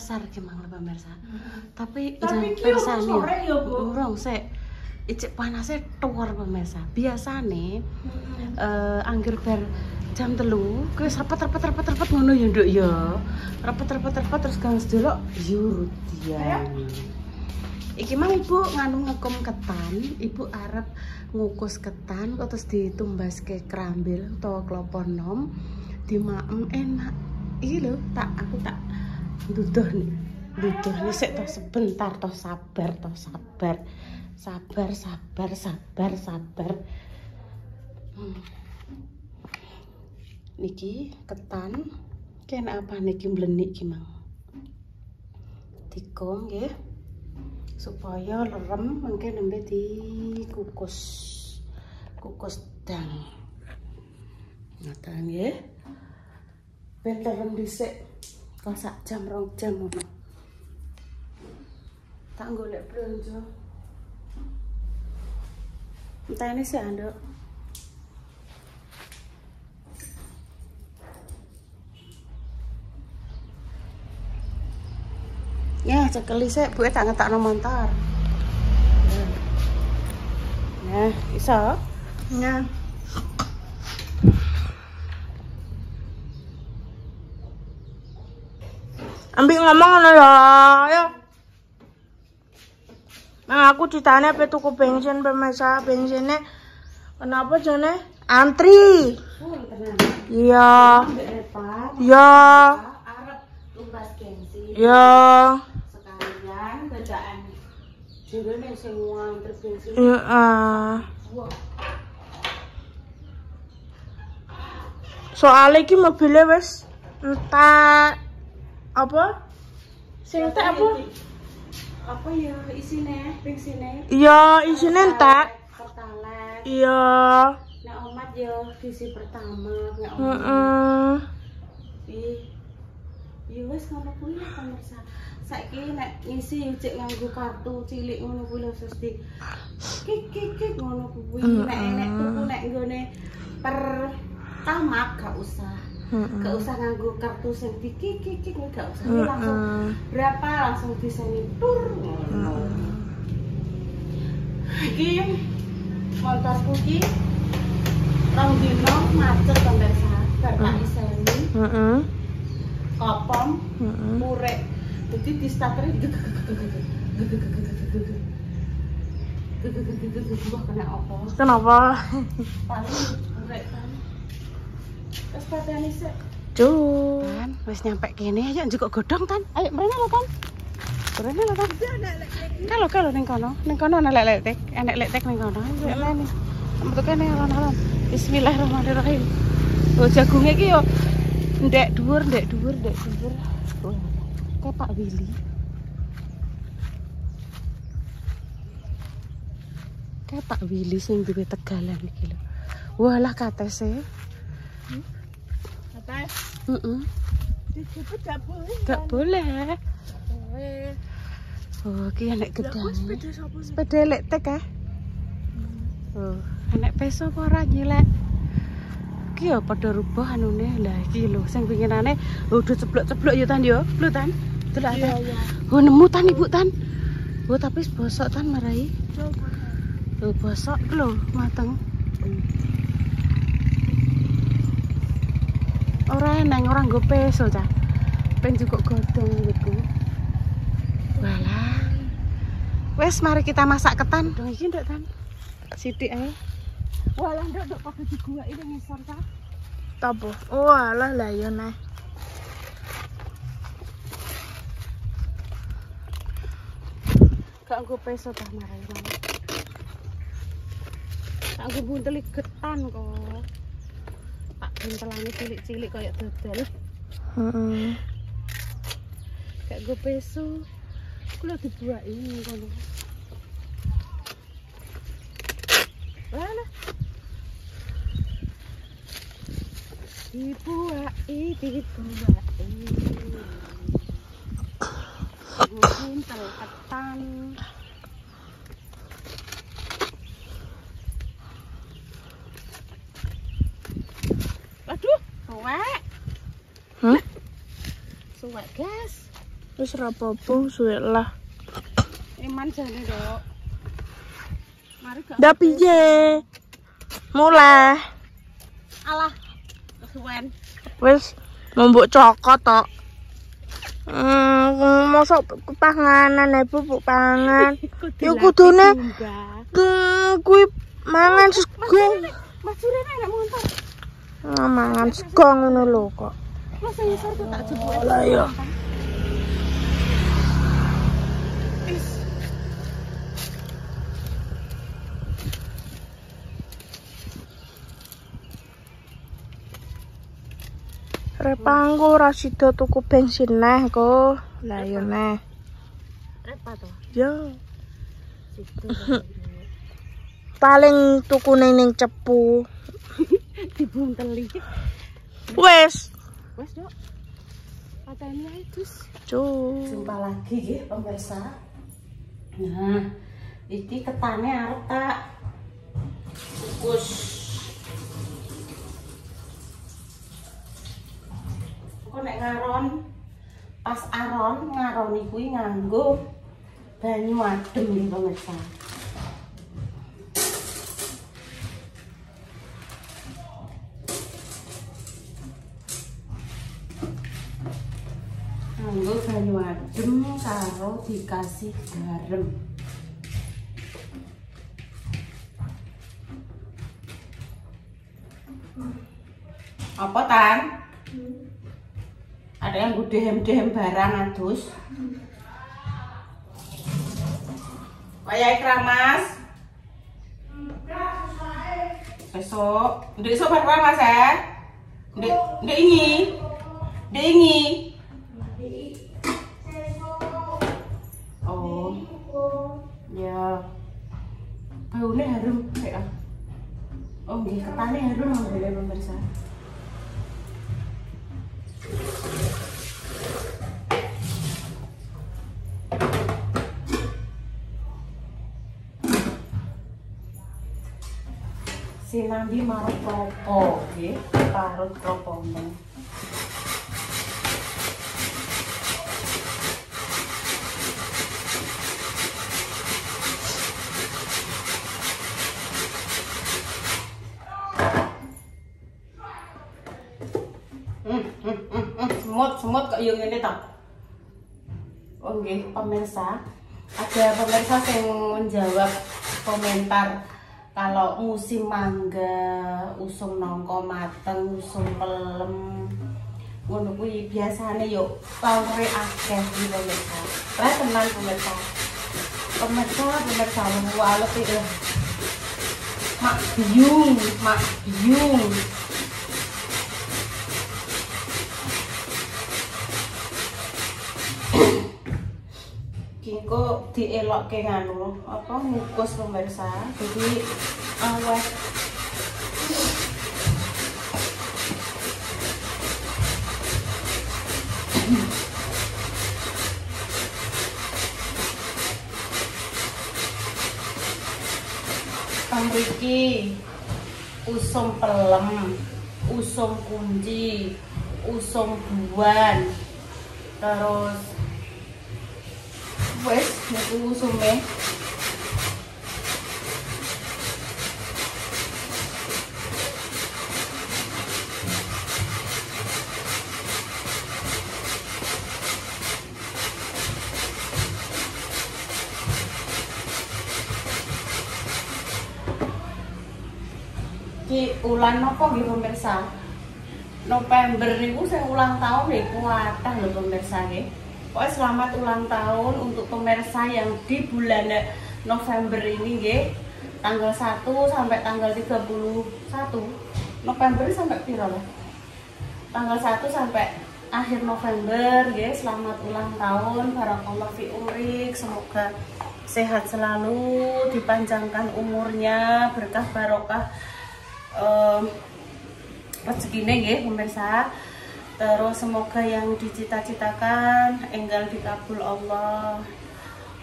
pasar gimana pemirsa. Tapi persane sore ya, Bu. Urung sik. Icik panasnya tuwar pemirsa. Biasane angger bar jam 3 kuwi repet ngono ya nduk ya. Repet terus gang sedelok yurut ya. Iki mang ibu nganu ngekom ketan, ibu arep ngukus ketan terus ditumbaske krambil utawa klapa nom, dimaem enak. Iki lho, aku tak duduh nih. Duduh nih sik to sebentar to sabar. Sabar. Niki ketan kena apa niki mblenik ki mang. Dikom nggih. Supaya lerem mengke nembe dikukus dang ngoten nggih ben lerem dhisik kok sak jam 2 jam ngono tak golek blonjo entene sik anduk ya cekeli sik buke tak ngetakno montor. Nah, iso? Nah. Ambil ngomong ngono ya. Ayo. Nah, aku ditanya apa tuku bensin pemirsa, bensinnya kenapa jane antri? Iya. Iya. Arep tumbas gengsi. Iya. Sekalian bedaan jurune sing ngantri bensin. Iya. Soalnya iki mobilnya wis entek apa? Sing entek apa? Apa ya isine bensinnya? Iya, isine entek. Pertalite. Iya. Nek omat ya diisi pertama, nek Heeh. Ya wis ngono kuwi ya pemirsa. Saiki nek ngisi cek nganggo kartu cilik ngono kuwi lho Susti. Kik ngono kuwi. Nek tuku nek nggone per tamak gak usah. Gak usah nganggo kartu sing dikik gak usah. Langsung berapa langsung bisa tur ngono. Iki motorku iki rong dino macet pemirsa. Bar tak iseni. Kopong, murek. Jadi di starter kena apa? Kenapa? Paling murek kan. Terus padane sik. Kan, Wis nyampe kene ayo njukuk godhong tan. Ayo mrene lho tan. Mrene lho tan. Kalau ning kono. Ning kono ana lek-lek. Enek lek-lek ning kono. Ayo mrene. Metu kene alon-alon. Bismillahirrahmanirrahim. Oh jagunge iki yo ndek dhuwur. Kayak Pak Willy. Kayak Pak Willy sing duwe Tegalan iki lho. Walah katese. Atas. Dijepit Gak boleh. Oh, iki enek gedang. Sepeda elektrik ah. Oh, enek peso apa ora nyilek? Iki ya padha rubah anune. Lah iki lho sing pinginane udah ceblok-ceblok ya tan yo. Lho tan. Delok ta. Oh nemu tan Ibu tan. Oh tapi bosok tan marai. Oh bosok lho mateng. Ora eneng ora nggo peso cah. Pen juga godhong iku. Walah. Wes mari kita masak ketan. Dong iki nduk tan. Sithik ae. Walah nduk padha diguwaki nang ngisor ta. Tapo? Oh alah lah ya nah. Gak nggo peso ta marai mang. Gak nggo bunteli getan kok. Tak buntelane cilik-cilik kayak dodol. Gak nggo peso. Kuwi dibuaki ngono. Walah. Dibuaki. Buntel ketan. Aduh, suwek. Suwek, guys. Wis ora apa-apa, suwe lah. Iman jane, Dok. Mari gak. Ndak piye? Mulai. Alah. Kesuwen. Wis mbok cokot tok. Mosok panganan Ibu pangan. Ya kudune kuwi mangan sego. Mas Surene nek montor. Mangan sego ngono lho kok. Mas ngisor tuh tak jebuk. Lah ya. Repangku ora sida tuku bensin neh kok. Lah yo neh. Repa to. Yo. Paling tukune ning cepu. Dibunteli. Wes. Wes, Dok. Pateni ae, Gus. Jumpa lagi nggih pemirsa. Nah, iki ketane arep tak kukus. Kok nek ngaron pas aron ngaroni kuwi nganggo banyu adem nggih pemirsa. Nganggo banyu adem karo dikasih garam. Apa Tan? Ada yang gue dehem barang adus. Kayak Ikramas. Besok. Besok berapa Mas ya? Ndek ingi. Oh. Ya. Baunya harum kayak. Oh, nggih, ketane harum nggih pemirsa. Sinambi marut klopo nggih, parut klopone. Semut kok yang ini tak. Oh nggih pemirsa, ada pemirsa yang menjawab komentar kalau musim mangga usum nongko mateng, usum pelem ngono kuwi biasane yo pawure akeh iki pemirsa. Lah tenan pemirsa. Pemirsa walet iki. Mak biung. Kiko dielokke nganu apa ngukus pemirsa. Jadi awet mriki usum pelem, usum kunci, usum buan, terus wes niku usume. Ki ulan napa nggih pemirsa? November niku sing ulang tahun nggih kuatah lho pemirsa nggih. Pokoknya selamat ulang tahun untuk pemirsa yang di bulan November ini nggih. Tanggal 1 sampai tanggal 31 November sampai piro lah? Tanggal 1 sampai akhir November nggih. Selamat ulang tahun, barakallahu fi umrik. Semoga sehat selalu, dipanjangkan umurnya, berkah barokah rezekine nggih pemirsa. Terus semoga yang dicita-citakan enggal dikabul Allah.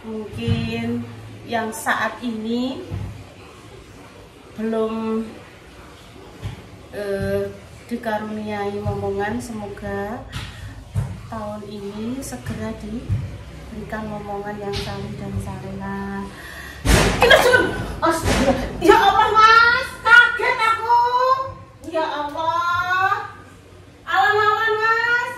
Mungkin yang saat ini belum dikaruniai momongan, semoga tahun ini segera diberikan momongan yang saleh dan salehah. Astaga. Ya Allah Mas, kaget aku. Ya Allah. Alam-alam Mas.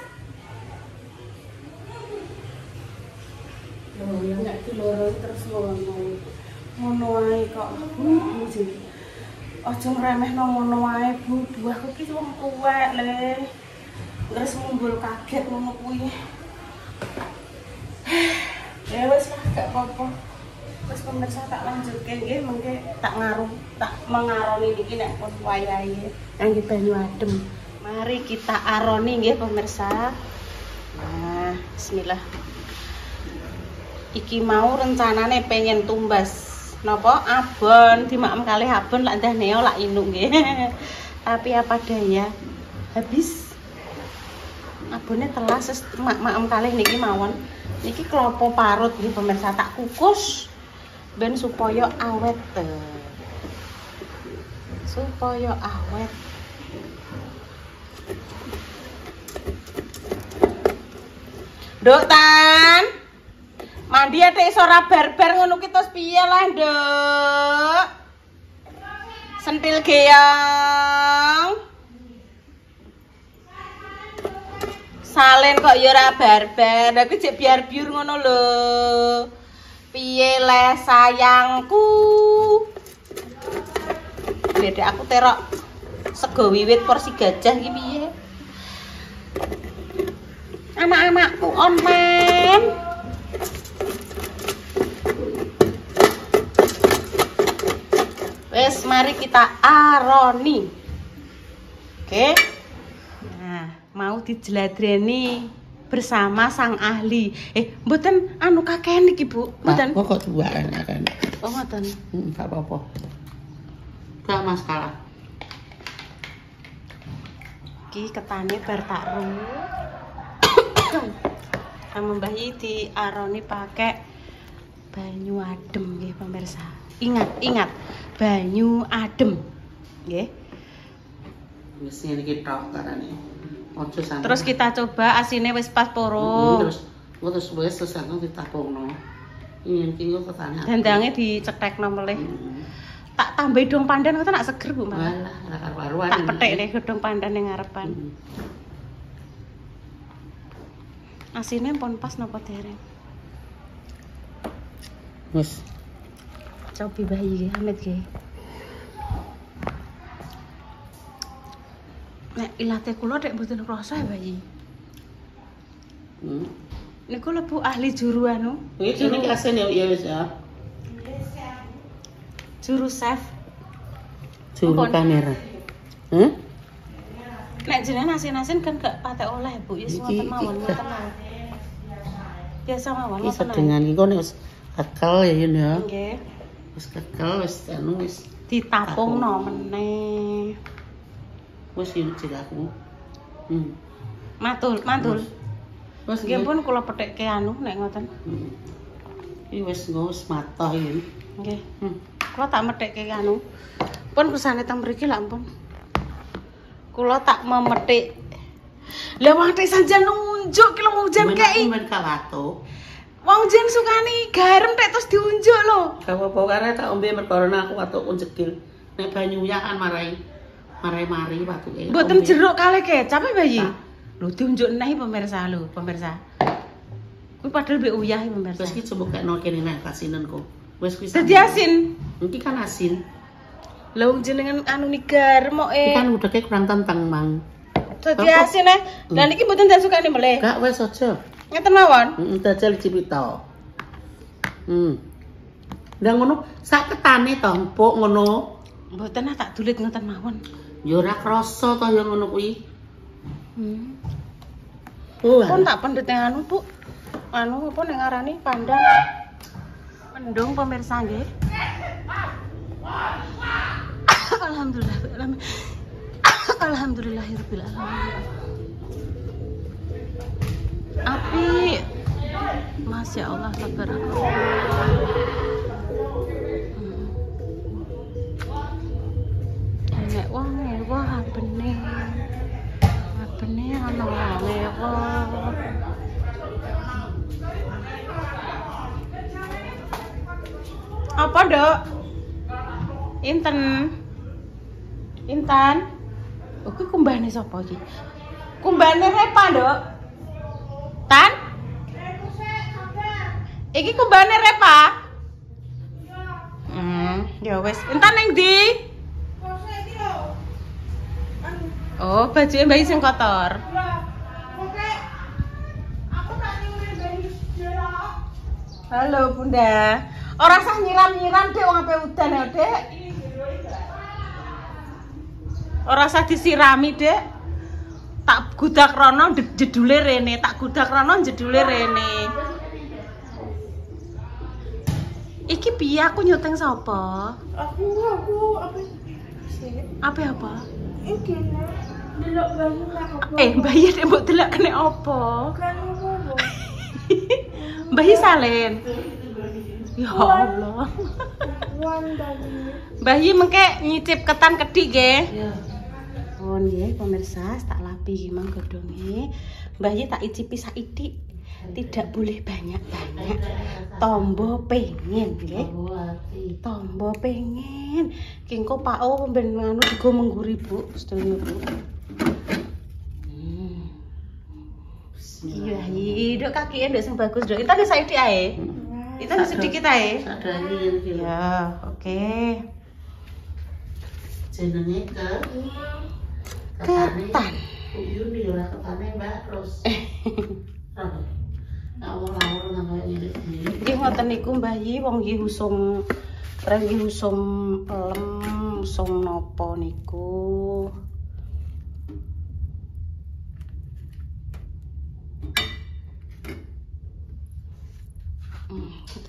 Loh, yang nggak diloro terus ngono ae kok. Aja ngremehno ngono ae, Bu. Buahku ki wong tuwek le. Terus mumbul kaget ngono kuwi. Ya wis lah, gak apa-apa. Terus pemirsa tak lanjutke nggih, mengke tak mengaroni niki nek pun wayahe kangge banyu adem. Mari kita aroni nggih pemirsa. Nah, bismillah. Iki mau rencanane pengen tumbas napa abon dimakem kalih abon lak ndah neo lak inuk nggih. Tapi apa daya habis abonnya telas makem kalih niki mawon. Niki klopo parut nggih pemirsa tak kukus ben supaya awet. Supaya awet. Nduk Tan. Mandi atik ora barbar ngono ki terus piye lah, Nduk? Sentil geyong. Salen kok ya ora barbar. Aku cek biar biur ngono lho. Piye le sayangku? Dedek aku terok sego wiwit porsi gajah iki piye? Anak-anakku online. Wes mari kita aroni. Oke. Nah, mau dijladreni bersama sang ahli. Mboten anu kakek niki, Bu. Mboten. Kok dua kan. Oh, mboten. Enggak apa-apa. Enggak masalah. Iki ketane bar tak ru. Sama Mbah Yi diaroni pakai banyu adem nggih pemirsa. Ingat, banyu adem. Nggih. Wis ngene iki tok carane. Ojo sampe. Terus kita coba asinnya wis pas poro. Terus wis sesane ditapungno. Ingin ki kok ketane. Dandange dicetekno melih. Tak tambahi dong pandan kok nak seger Bu, Mas. Walah, ora karu-karuan. Tak petik nih godhong pandan ning ngarepan. Asinnya pun pas napa dereng. Wis. Cobi bayi Hamid nggih. Nek ilate kula nek mboten krasa bayi. Niku lebu ahli juru anu. Iki iki asin ya wis ya. Juru chef. Juru kamera. Nek jenengan asin-asin kan gak patek oleh Bu, ya wonten mawon ngoten mawon. Biasa mawon Iki ngoten. sedengan iki kok nek wis kekel ya Yun ya. Nggih. Wis kekel wis anu wis Ditapungno meneh. wis Yun cek aku. Mantul. Wis Nggih pun kula pethekke anu nek ngoten. Iki wis ngos matoh Yun. Nggih. Kula tak methekke anu. Pun kusane teng mriki lak ampun. Kula tak memethik. Lah wong tek sanjan nunjuk ki lho wong jan kei. Men kawato. Wong jan sukani garam tek terus diunjuk lho. Gak apa-apa karena tak ombe mergo aku watuk unjegil. Nek banyu ya kan mari watuke. Mboten jeruk kalih kecap bayi. Lho diunjuk neh pemirsa lho, pemirsa. Kuwi padahal mbek uyah pemirsa. Terus iki coba kekno kene neh kasinenku. Wis kuwi. Dadi asin. Iki kan asin. Lah wong jenengan anu ni garam kok Iki kan udake kurang tentang mang. Dadi asin Lah niki mboten den sukani meleh. Gak wis aja. Ngeten mawon. Dajal cipito. Ndak ngono sak ketane to empuk ngono. Mboten tak dulit ngoten mawon. Ya ora krasa to ya ngono kuwi. Pun tak pendet anu Bu. Anu apa ning ngarani pandang. Mendung pemirsa nggih. Alhamdulillah. Alhamdulillahirabbil alamin. Api. Masya Allah tabarakallah. Nek wong ewa abene ana wong ewa. Apa, Dok? Inten. Intan. Oh, kuwi kumbane sapa iki? Kumbane Repa, Dok. Tan? Iki kumbane Repa? Ya wis. Intan ning ndi? Oh, bajuke bayi sing kotor. Halo, Bunda. Ora usah nyiram-nyiram, Dek, wong ape udan ya, Dek. Ora usah disirami, Dek. Tak gudak rono jedule rene, tak gudak rono jedule rene. Iki piye aku nyuteng sapa? Aku apa sih? Apa? Iki delok bayi apa? Bayi nek mbok delok kene apa? Kan apa? Bayi salin. Ya Allah. Wan bayi. Bayi mengke nyicip ketan kedik nggih. Ya. Oh nggih pemirsa, tak lapi mang godhonge. Bayi tak icipi saithik. Tidak boleh banyak-banyak. Tombo pengen nggih. Tombo pengen. Ki engko Pak O ben nganu digo mengguri, Bu. Sedaya, Bu. Iya, hidup kaki nduk sing bagus, Dok. Kita bisa saithik ae. Kita sedikit ae. Sadari iki. Ya, oke. Jenenge Ketan. Yuni ora ketane Mbak Ros. Awal-awal nang kaya ngene. Nggih ngoten niku Mbah Yi, wong nggih usum nggih usum lem, usum napa niku.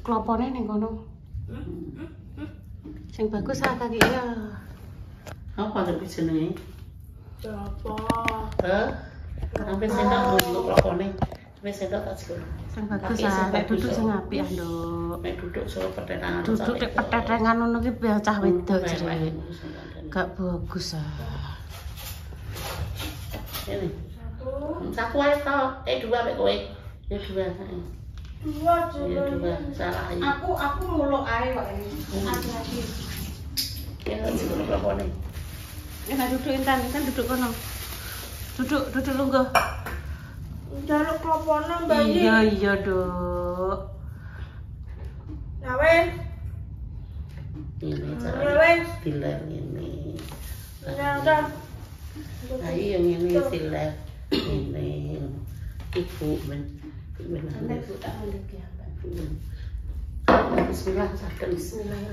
Klopone ning kono. Sing bagus sak kaki ya. Apa tapi jenenge? Apa? Sampai sendok untuk klopone. Sampai sendok tak sekolah. Sing bagus sak duduk sing apik ah, Nduk. Nek duduk saka petetangan. Duduk nek petetengan ngono ki cah wedok jere. Gak bagus ah. Ini. Satu ae to. Dua mek kowe. Ya dua. Dua Ya dua. Salah ae. Aku muluk ae kok ini. Hati-hati. Ya sing klopone. Enak duduk Intan duduk kono. Duduk lungguh. Jaluk kloponan bayi. Iya, Dok. Nah, wes. Ini Ya cara wes. diler ini. Udah. Ayo yang ini diler. Ini ibu men. Bismillah,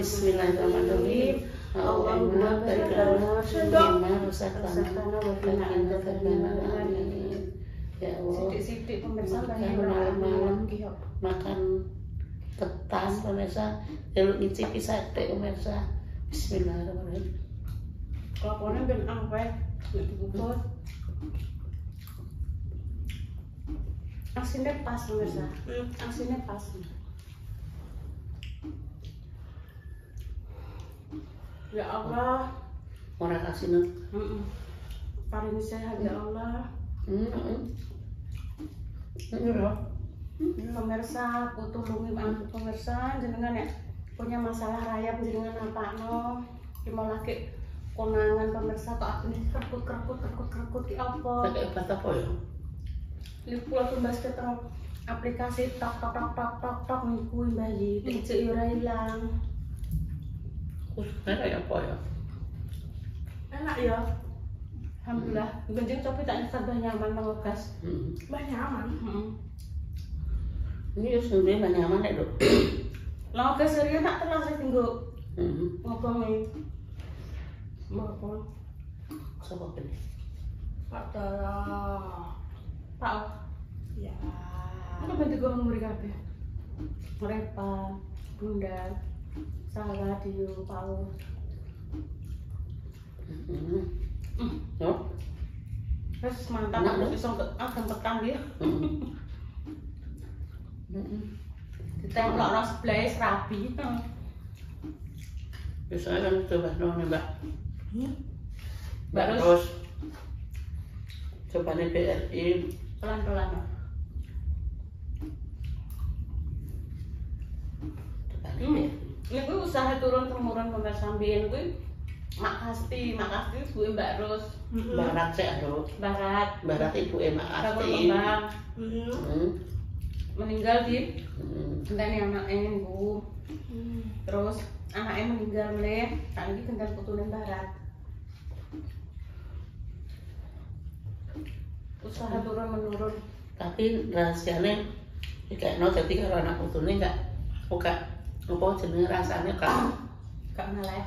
Bismillahirrahmanirrahim. Allahumma barik lana mimma razaqtana wa qina adzabannar. Amin. Ya Allah. Sidik-sidik pemirsa malam makan ketan pemirsa, jaluk ngicipi sate pemirsa. Bismillahirrahmanirrahim. Kelopone ben angpeh nek dikukus. Asinnya pas pemirsa. Asinnya pas. Ya Allah, Ora kasih nang. paling sehat ya Allah. Pemirsa, aku tulungi pemirsa jenengan ya punya masalah rayap jenengan apakno cuma lagi konangan pemirsa kok aku ini kerkut ki apa Pakai obat apa ya? ini pulau tumbas ke aplikasi tok niku Mbah Yi ijek yo ora ilang Khususnya kayak apa ya? enak ya alhamdulillah benjing coba tak nyesat nyaman ngegas Bah nyaman. Ini ya sebenarnya nyaman ya Dok. Lah ke serius tak telas sing nggo ngobongi. Mbok. Sopo kene? Pak Dara. Pak. Ya. Aku bantu gue ngumuri kabeh. Repa, Bunda, Salah Dio, Pau. Yo. Wes mantap aku iso ageng petang ya. Ditengok ras blaze rabi. Biasanya kan coba nih Mbak. Mbak Terus coba nih BRI pelan-pelan. coba nih Ini gue usaha turun temurun pemirsa sambian gue Makasti gue Mbak Ros. Barat sih aduh. Barat ibu emak Asti. Meninggal di genteni anaknya Bu. Terus anaknya meninggal meneh, tak iki genten putune Barat. Usaha turun menurun. Tapi rahasianya kayak no jadi kalau anak putune enggak apa jenenge rasanya Gak meleh.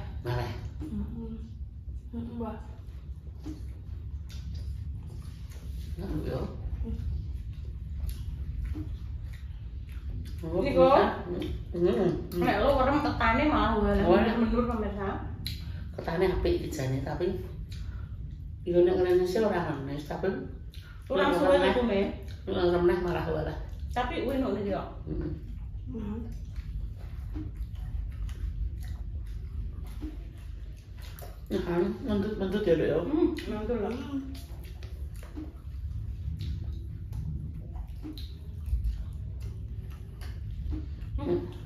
Wah. Nah, yo. Ini kok. Nek lo werem ketane malah wae menur pemirsa. Ketane apik dijane tapi yo nek ngene sih ora manis tapi Kurang suwe iku me. Remeh marah wae. Tapi enak nih yo. Nah, mentut ya deh yo. Mantul lah.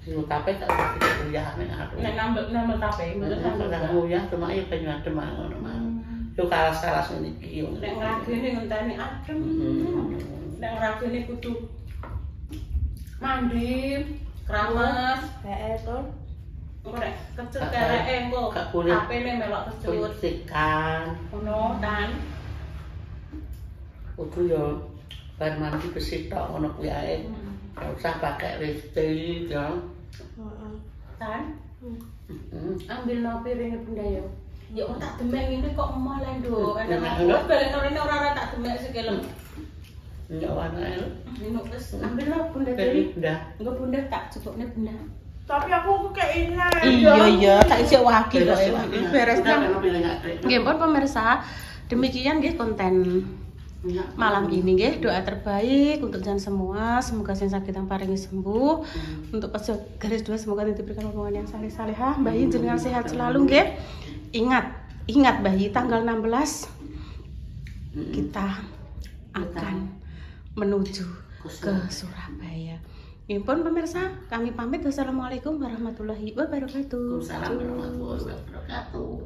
Sing tape tak kuliah nek aku. Nek nambel tape, mboten Nambel kuliah cuma ya penyu adem ngono mah. Yo kalas-kalas ngene iki yo. Nek ngragene ngenteni adem. Nek ngragene kudu mandi, keramas, Tur. ora kecut kereke engko. Tapene melok kecut. Sikan. Ngono tan. Kudu yo bar mandi bersih tok ngono kuwi ae. Ora usah pakai listrik ya. Tan. Ambil no piring Bunda yo. Ya ora tak demek ngene kok emoh le nduk. Enak banget balik rene ora tak demek sikilem. Ya wana. Minum wis ambil no Bunda Dewi. Bunda. Engko Bunda tak cukupne Bunda. Tapi aku kayak ini. Iya, tak isi waki kok beres kan. Nggih, Nggih, pun pemirsa, demikian nggih konten malam ini nggih. Doa terbaik untuk kalian semua, semoga yang sakit yang paringi sembuh. Untuk pejo garis 2 semoga diberikan hubungan yang saleh-salehah. Mbah Yi jenengan sehat selalu nggih. Ingat Mbah Yi tanggal 16 kita akan menuju ke Surabaya. Pun pemirsa, kami pamit. Wassalamualaikum warahmatullahi wabarakatuh. Waalaikumsalam warahmatullahi wabarakatuh.